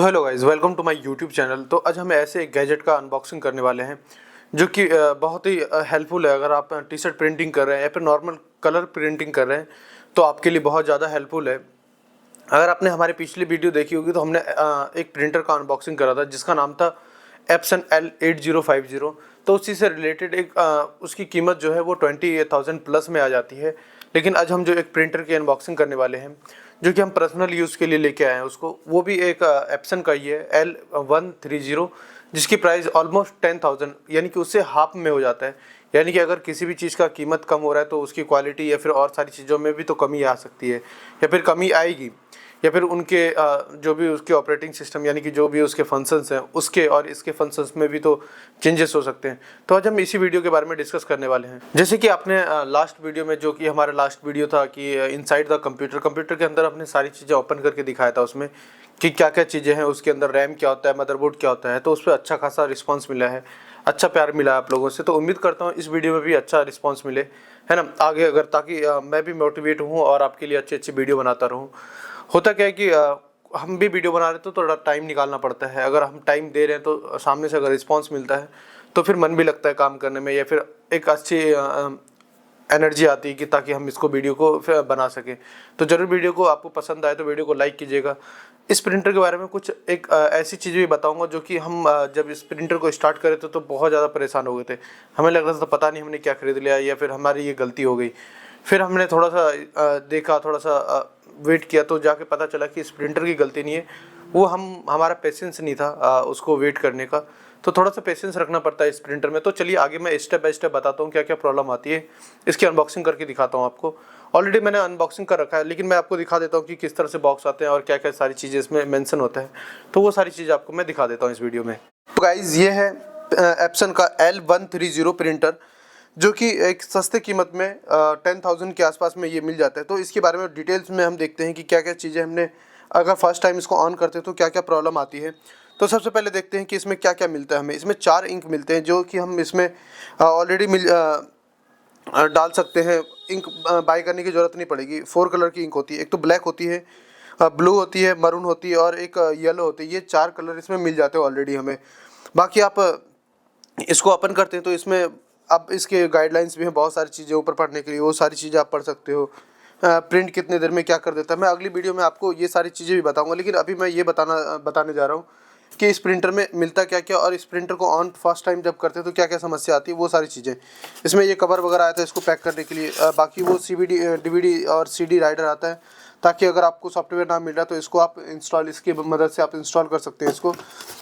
Hello guys, welcome to my YouTube channel. तो आज हम ऐसे एक गैजेट का अनबॉक्सिंग करने वाले हैं जो कि बहुत ही हेल्पफुल है। अगर आप टी शर्ट प्रिंटिंग कर रहे हैं या फिर नॉर्मल कलर प्रिंटिंग कर रहे हैं तो आपके लिए बहुत ज़्यादा हेल्पफुल है। अगर आपने हमारी पिछली वीडियो देखी होगी तो हमने एक प्रिंटर का अनबॉक्सिंग करा था जिसका नाम था एप्सन L8050। तो उसी से रिलेटेड एक उसकी कीमत जो है वो 20,000 प्लस में आ जाती है। लेकिन आज हम जो एक प्रिंटर की अनबॉक्सिंग करने वाले हैं जो कि हम पर्सनल यूज़ के लिए लेके आए हैं उसको, वो भी एक एप्सन का ही है L130, जिसकी प्राइस ऑलमोस्ट 10,000 यानी कि उससे हाफ में हो जाता है। यानी कि अगर किसी भी चीज़ का कीमत कम हो रहा है तो उसकी क्वालिटी या फिर और सारी चीज़ों में भी तो कमी आ सकती है या फिर कमी आएगी, या फिर उनके जो भी उसके ऑपरेटिंग सिस्टम यानी कि जो भी उसके फंक्शंस हैं उसके और इसके फंक्शंस में भी तो चेंजेस हो सकते हैं। तो आज हम इसी वीडियो के बारे में डिस्कस करने वाले हैं। जैसे कि आपने लास्ट वीडियो में, जो कि हमारा लास्ट वीडियो था कि इनसाइड द कंप्यूटर के अंदर अपने सारी चीज़ें ओपन करके दिखाया था उसमें कि क्या क्या चीज़ें हैं उसके अंदर, रैम क्या होता है, मदरबोर्ड क्या होता है। तो उस पर अच्छा खासा रिस्पॉन्स मिला है, अच्छा प्यार मिला है आप लोगों से। तो उम्मीद करता हूँ इस वीडियो में भी अच्छा रिस्पॉन्स मिले, है ना, आगे अगर, ताकि मैं भी मोटिवेट हूँ और आपके लिए अच्छी अच्छी वीडियो बनाता रहूँ। होता क्या है कि हम भी वीडियो बना रहे तो थोड़ा टाइम निकालना पड़ता है। अगर हम टाइम दे रहे हैं तो सामने से अगर रिस्पांस मिलता है तो फिर मन भी लगता है काम करने में, या फिर एक अच्छी एनर्जी आती है कि ताकि हम इसको वीडियो को फिर बना सकें। तो ज़रूर वीडियो को आपको पसंद आए तो वीडियो को लाइक कीजिएगा। इस प्रिंटर के बारे में कुछ एक ऐसी चीज़ भी बताऊंगा जो कि हम जब इस प्रिंटर को स्टार्ट करे थे तो बहुत ज़्यादा परेशान हो गए थे। हमें लग रहा था पता नहीं हमने क्या खरीद लिया या फिर हमारी ये गलती हो गई। फिर हमने थोड़ा सा देखा, थोड़ा सा वेट किया तो जाके पता चला कि इस प्रिंटर की गलती नहीं है, वो हमारा पेशेंस नहीं था उसको वेट करने का। तो थोड़ा सा पेशेंस रखना पड़ता है इस प्रिंटर में। तो चलिए आगे मैं स्टेप बाय स्टेप बताता हूँ क्या क्या प्रॉब्लम आती है, इसकी अनबॉक्सिंग करके दिखाता हूँ आपको। ऑलरेडी मैंने अनबॉक्सिंग कर रखा है लेकिन मैं आपको दिखा देता हूँ कि किस तरह से बॉक्स आते हैं और क्या क्या सारी चीज़ें इसमें मेंशन होता है। तो वो सारी चीज़ें आपको मैं दिखा देता हूँ इस वीडियो में। तो गाइज ये है एप्सन का L130 प्रिंटर, जो कि एक सस्ते कीमत में 10,000 के आसपास में ये मिल जाता है। तो इसके बारे में डिटेल्स में हम देखते हैं कि क्या क्या चीज़ें हमने, अगर फर्स्ट टाइम इसको ऑन करते हैं तो क्या क्या प्रॉब्लम आती है। तो सबसे पहले देखते हैं कि इसमें क्या क्या मिलता है हमें। इसमें 4 इंक मिलते हैं जो कि हम इसमें ऑलरेडी डाल सकते हैं। इंक बाय करने की ज़रूरत नहीं पड़ेगी। 4 कलर की इंक होती है, एक तो ब्लैक होती है, ब्लू होती है, मरून होती है और एक येलो होती है। ये 4 कलर इसमें मिल जाते हैं ऑलरेडी हमें। बाकी आप इसको ओपन करते हैं तो इसमें अब इसके गाइडलाइंस भी हैं, बहुत सारी चीज़ें ऊपर पढ़ने के लिए, वो सारी चीज़ें आप पढ़ सकते हो। प्रिंट कितने देर में क्या कर देता है, मैं अगली वीडियो में आपको ये सारी चीज़ें भी बताऊंगा। लेकिन अभी मैं ये बताने जा रहा हूँ कि इस प्रिंटर में मिलता क्या क्या, और इस प्रिंटर को ऑन फर्स्ट टाइम जब करते हैं तो क्या क्या समस्या आती है, वो सारी चीज़ें। इसमें ये कवर वगैरह आया था इसको पैक करने के लिए। बाकी वो CVD DVD और CD राइडर आता है, ताकि अगर आपको सॉफ्टवेयर ना मिल रहा तो इसको आप इंस्टॉल, इसकी मदद से आप इंस्टॉल कर सकते हैं इसको।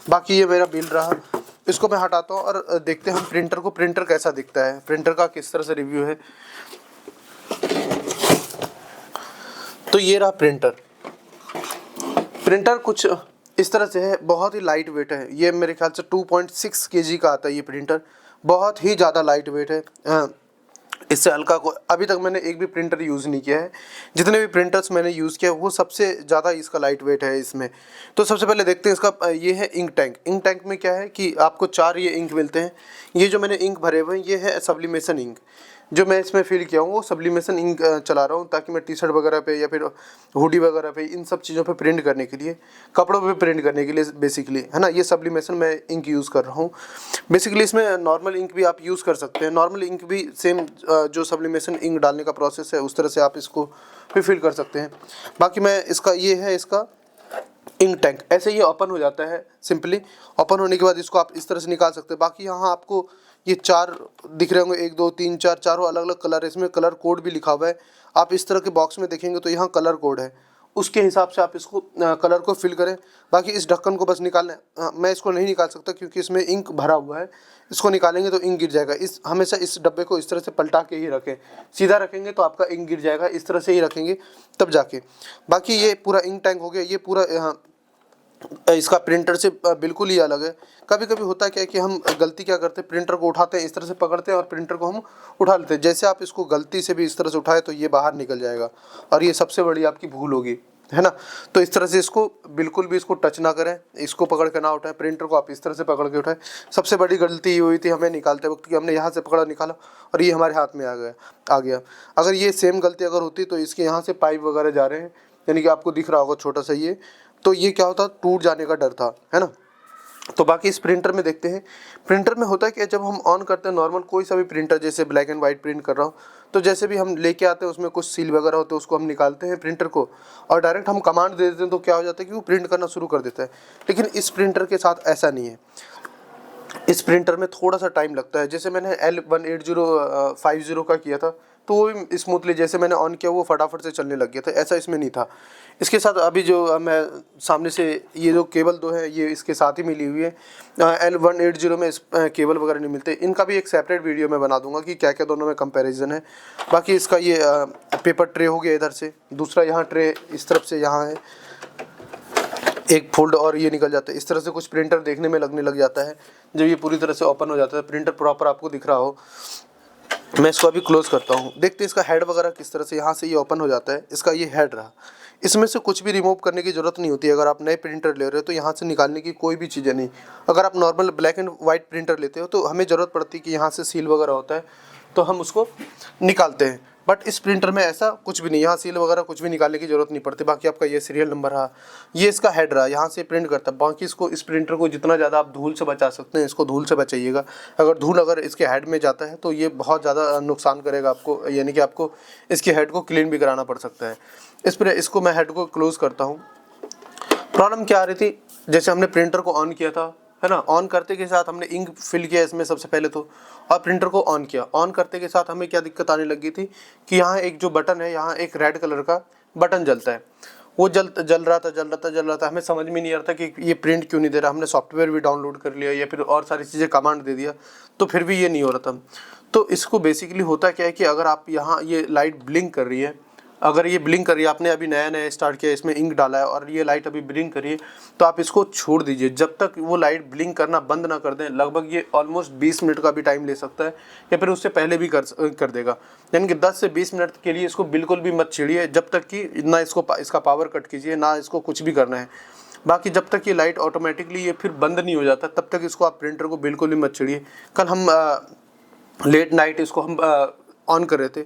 बाकी ये मेरा बिल रहा, इसको मैं हटाता हूँ और देखते हैं हम प्रिंटर को, प्रिंटर कैसा दिखता है, प्रिंटर का किस तरह से रिव्यू है। तो ये रहा प्रिंटर। प्रिंटर कुछ इस तरह से है, बहुत ही लाइट वेट है। ये मेरे ख्याल से 2.6 kg का आता है ये प्रिंटर, बहुत ही ज़्यादा लाइट वेट है। इससे हल्का को अभी तक मैंने एक भी प्रिंटर यूज़ नहीं किया है। जितने भी प्रिंटर्स मैंने यूज़ किया वो सबसे ज़्यादा इसका लाइट वेट है इसमें। तो सबसे पहले देखते हैं इसका, ये है इंक टैंक। इंक टैंक में क्या है कि आपको 4 ये इंक मिलते हैं। ये जो मैंने इंक भरे हुए हैं ये है सब्लिमेशन इंक। जो मैं इसमें फिल किया हूँ वो सब्लिमेशन इंक चला रहा हूँ, ताकि मैं टी शर्ट वगैरह पे या फिर हुडी वगैरह पे, इन सब चीज़ों पे प्रिंट करने के लिए, कपड़ों पे प्रिंट करने के लिए बेसिकली, है ना, ये सब्लिमेशन मैं इंक यूज़ कर रहा हूँ। बेसिकली इसमें नॉर्मल इंक भी आप यूज़ कर सकते हैं। नॉर्मल इंक भी सेम जो सब्लिमेशन इंक डालने का प्रोसेस है उस तरह से आप इसको भी फिल कर सकते हैं। बाकी मैं इसका, ये है इसका इंक टैंक। ऐसे ये ओपन हो जाता है सिंपली। ओपन होने के बाद इसको आप इस तरह से निकाल सकते हैं। बाकी यहाँ आपको ये 4 दिख रहे होंगे, 1 2 3 4, चारों अलग अलग कलर है। इसमें कलर कोड भी लिखा हुआ है। आप इस तरह के बॉक्स में देखेंगे तो यहाँ कलर कोड है, उसके हिसाब से आप इसको कलर को फिल करें। बाकी इस ढक्कन को बस निकालना है। मैं इसको नहीं निकाल सकता क्योंकि इसमें इंक भरा हुआ है। इसको निकालेंगे तो इंक गिर जाएगा। हमेशा इस डब्बे को इस तरह से पलटा के ही रखें। सीधा रखेंगे तो आपका इंक गिर जाएगा, इस तरह से ही रखेंगे तब जाके। बाकी ये पूरा इंक टैंक हो गया। ये पूरा इसका प्रिंटर से बिल्कुल ही अलग है। कभी कभी होता है क्या है कि हम गलती क्या करते हैं, प्रिंटर को उठाते हैं, इस तरह से पकड़ते हैं और प्रिंटर को हम उठा लेते हैं। जैसे आप इसको गलती से भी इस तरह से उठाए तो ये बाहर निकल जाएगा, और ये सबसे बड़ी आपकी भूल होगी, है ना। तो इस तरह से इसको बिल्कुल भी इसको टच ना करें, इसको पकड़ के ना उठाएं। प्रिंटर को आप इस तरह से पकड़ के उठाएं। सबसे बड़ी गलती ये हुई थी हमें निकालते वक्त कि हमने यहाँ से पकड़ा, निकाला और ये हमारे हाथ में आ गया। अगर ये सेम गलती अगर होती तो इसके यहाँ से पाइप वगैरह जा रहे हैं, यानी कि आपको दिख रहा होगा छोटा सा ये तो ये क्या होता, टूट जाने का डर था, है ना। तो बाकी इस प्रिंटर में देखते हैं। प्रिंटर में होता है कि जब हम ऑन करते हैं नॉर्मल कोई सा भी प्रिंटर, जैसे ब्लैक एंड वाइट प्रिंट कर रहा हो, तो जैसे भी हम लेके आते हैं उसमें कुछ सील वगैरह होते हैं, उसको हम निकालते हैं प्रिंटर को और डायरेक्ट हम कमांड दे देते हैं, तो क्या हो जाता है कि वो प्रिंट करना शुरू कर देता है। लेकिन इस प्रिंटर के साथ ऐसा नहीं है। इस प्रिंटर में थोड़ा सा टाइम लगता है। जैसे मैंने L18050 का किया था, तो वो भी स्मूथली जैसे मैंने ऑन किया वो फटाफट से चलने लग गया था, ऐसा इसमें नहीं था। इसके साथ अभी जो मैं सामने से ये जो केबल दो है ये इसके साथ ही मिली हुई है। L180 में इस केबल वगैरह नहीं मिलते। इनका भी एक सेपरेट वीडियो मैं बना दूंगा कि क्या क्या दोनों में कंपैरिजन है। बाकी इसका ये पेपर ट्रे हो गया इधर से, दूसरा यहाँ ट्रे इस तरफ से यहाँ है, एक फोल्ड और ये निकल जाता है। इस तरह से कुछ प्रिंटर देखने में लगने लग जाता है जब ये पूरी तरह से ओपन हो जाता है, प्रिंटर प्रॉपर आपको दिख रहा हो। मैं इसको अभी क्लोज करता हूँ, देखते हैं इसका हेड वगैरह किस तरह से, यहाँ से ये ओपन हो जाता है। इसका ये हेड रहा, इसमें से कुछ भी रिमूव करने की ज़रूरत नहीं होती है। अगर आप नए प्रिंटर ले रहे हो तो यहाँ से निकालने की कोई भी चीज़ें नहीं। अगर आप normal black and white printer लेते हो तो हमें ज़रूरत पड़ती है कि यहाँ से सील वगैरह होता है तो हम उसको निकालते हैं। बट इस प्रिंटर में ऐसा कुछ भी नहीं, यहाँ सील वगैरह कुछ भी निकालने की ज़रूरत नहीं पड़ती। बाकी आपका ये सीरियल नंबर रहा, ये इसका हेड रहा, यहाँ से प्रिंट करता है। बाकी इसको, इस प्रिंटर को जितना ज़्यादा आप धूल से बचा सकते हैं इसको धूल से बचाइएगा। अगर इसके हेड में जाता है तो ये बहुत ज़्यादा नुकसान करेगा आपको, यानी कि आपको इसके हेड को क्लीन भी कराना पड़ सकता है। इसको मैं हेड को क्लोज़ करता हूँ। प्रॉब्लम क्या आ रही थी, जैसे हमने प्रिंटर को ऑन किया था, है ना, ऑन करते के साथ हमने इंक फिल किया इसमें सबसे पहले तो, और प्रिंटर को ऑन किया। ऑन करते के साथ हमें क्या दिक्कत आने लगी थी कि यहाँ एक जो बटन है, यहाँ एक रेड कलर का बटन जलता है, वो जल रहा था। हमें समझ में नहीं आ रहा था कि ये प्रिंट क्यों नहीं दे रहा। हमने सॉफ्टवेयर भी डाउनलोड कर लिया या फिर और सारी चीज़ें कमांड दे दिया, तो फिर भी ये नहीं हो रहा था। तो इसको बेसिकली होता क्या है कि अगर आप यहाँ ये लाइट ब्लिंक कर रही है, अगर ये ब्लिंक कर रही है, आपने अभी नया स्टार्ट किया, इसमें इंक डाला है और ये लाइट अभी ब्लिंक कर रही है, तो आप इसको छोड़ दीजिए जब तक वो लाइट ब्लिंक करना बंद ना कर दें। लगभग ये ऑलमोस्ट 20 मिनट का भी टाइम ले सकता है या फिर उससे पहले भी कर देगा। यानी कि 10 से 20 मिनट के लिए इसको बिल्कुल भी मत छेड़िए, जब तक कि ना इसका पावर कट कीजिए, ना इसको कुछ भी करना है। बाकी जब तक ये लाइट ऑटोमेटिकली ये फिर बंद नहीं हो जाता तब तक इसको आप प्रिंटर को बिल्कुल भी मत छेड़िए। कल हम लेट नाइट इसको हम ऑन कर रहे थे,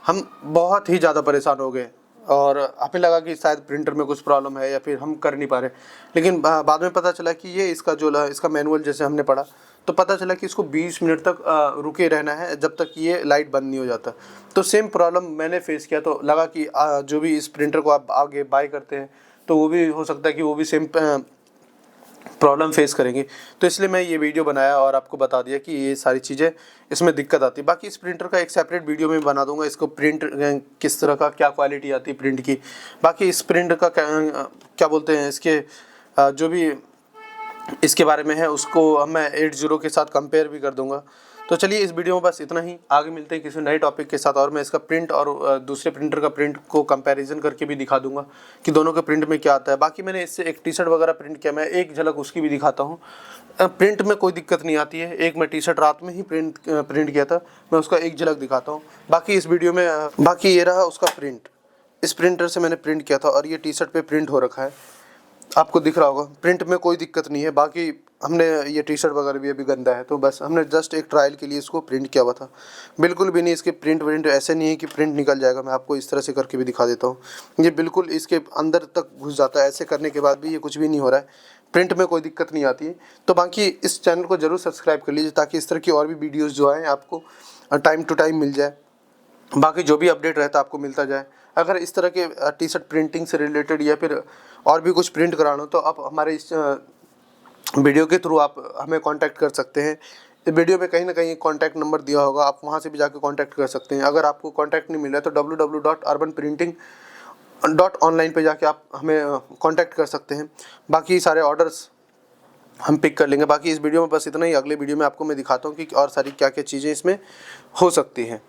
हम बहुत ही ज़्यादा परेशान हो गए और हमें लगा कि शायद प्रिंटर में कुछ प्रॉब्लम है या फिर हम कर नहीं पा रहे। लेकिन बाद में पता चला कि ये इसका मैनुअल जैसे हमने पढ़ा तो पता चला कि इसको 20 मिनट तक रुके रहना है जब तक ये लाइट बंद नहीं हो जाता। तो सेम प्रॉब्लम मैंने फेस किया, तो लगा कि जो भी इस प्रिंटर को आप आगे बाय करते हैं तो वो भी हो सकता है कि वो भी सेम प्रॉब्लम फेस करेंगे। तो इसलिए मैं ये वीडियो बनाया और आपको बता दिया कि ये सारी चीज़ें इसमें दिक्कत आती है। बाकी इस प्रिंटर का एक सेपरेट वीडियो में बना दूंगा, इसको प्रिंट किस तरह का क्या क्वालिटी आती है प्रिंट की। बाकी इस प्रिंट का क्या बोलते हैं, इसके जो भी इसके बारे में है उसको मैं 80 के साथ कंपेयर भी कर दूंगा। तो चलिए इस वीडियो में बस इतना ही, आगे मिलते हैं किसी नए टॉपिक के साथ और मैं इसका प्रिंट और दूसरे प्रिंटर का प्रिंट को कंपैरिजन करके भी दिखा दूंगा कि दोनों के प्रिंट में क्या आता है। बाकी मैंने इससे एक टी शर्ट वगैरह प्रिंट किया, मैं एक झलक उसकी भी दिखाता हूँ। प्रिंट में कोई दिक्कत नहीं आती है, एक मैं टी शर्ट रात में ही प्रिंट किया था, मैं उसका एक झलक दिखाता हूँ। बाकी इस वीडियो में बाकी ये रहा उसका प्रिंट, इस प्रिंटर से मैंने प्रिंट किया था और ये टी शर्ट पे प्रिंट हो रखा है, आपको दिख रहा होगा। प्रिंट में कोई दिक्कत नहीं है। बाकी हमने ये टी शर्ट वगैरह भी अभी गंदा है तो बस हमने जस्ट एक ट्रायल के लिए इसको प्रिंट किया हुआ था, बिल्कुल भी नहीं इसके प्रिंट ऐसे नहीं है कि प्रिंट निकल जाएगा। मैं आपको इस तरह से करके भी दिखा देता हूँ, ये बिल्कुल इसके अंदर तक घुस जाता है। ऐसे करने के बाद भी ये कुछ भी नहीं हो रहा है, प्रिंट में कोई दिक्कत नहीं आती है। तो बाकी इस चैनल को ज़रूर सब्सक्राइब कर लीजिए ताकि इस तरह की और भी वीडियोज़ जो आएँ आपको टाइम टू टाइम मिल जाए। बाकी जो भी अपडेट रहता है आपको मिलता जाए। अगर इस तरह के टी शर्ट प्रिंटिंग से रिलेटेड या फिर और भी कुछ प्रिंट कराना हो तो आप हमारे इस वीडियो के थ्रू आप हमें कांटेक्ट कर सकते हैं। इस वीडियो में कहीं ना कहीं कांटेक्ट नंबर दिया होगा, आप वहां से भी जाकर कांटेक्ट कर सकते हैं। अगर आपको कांटेक्ट नहीं मिल रहा है तो www.urbanprinting.online पे जाके आप हमें कांटेक्ट कर सकते हैं। बाकी सारे ऑर्डर्स हम पिक कर लेंगे। बाकी इस वीडियो में बस इतना ही, अगले वीडियो में आपको मैं दिखाता हूँ कि और सारी क्या क्या चीज़ें इसमें हो सकती हैं।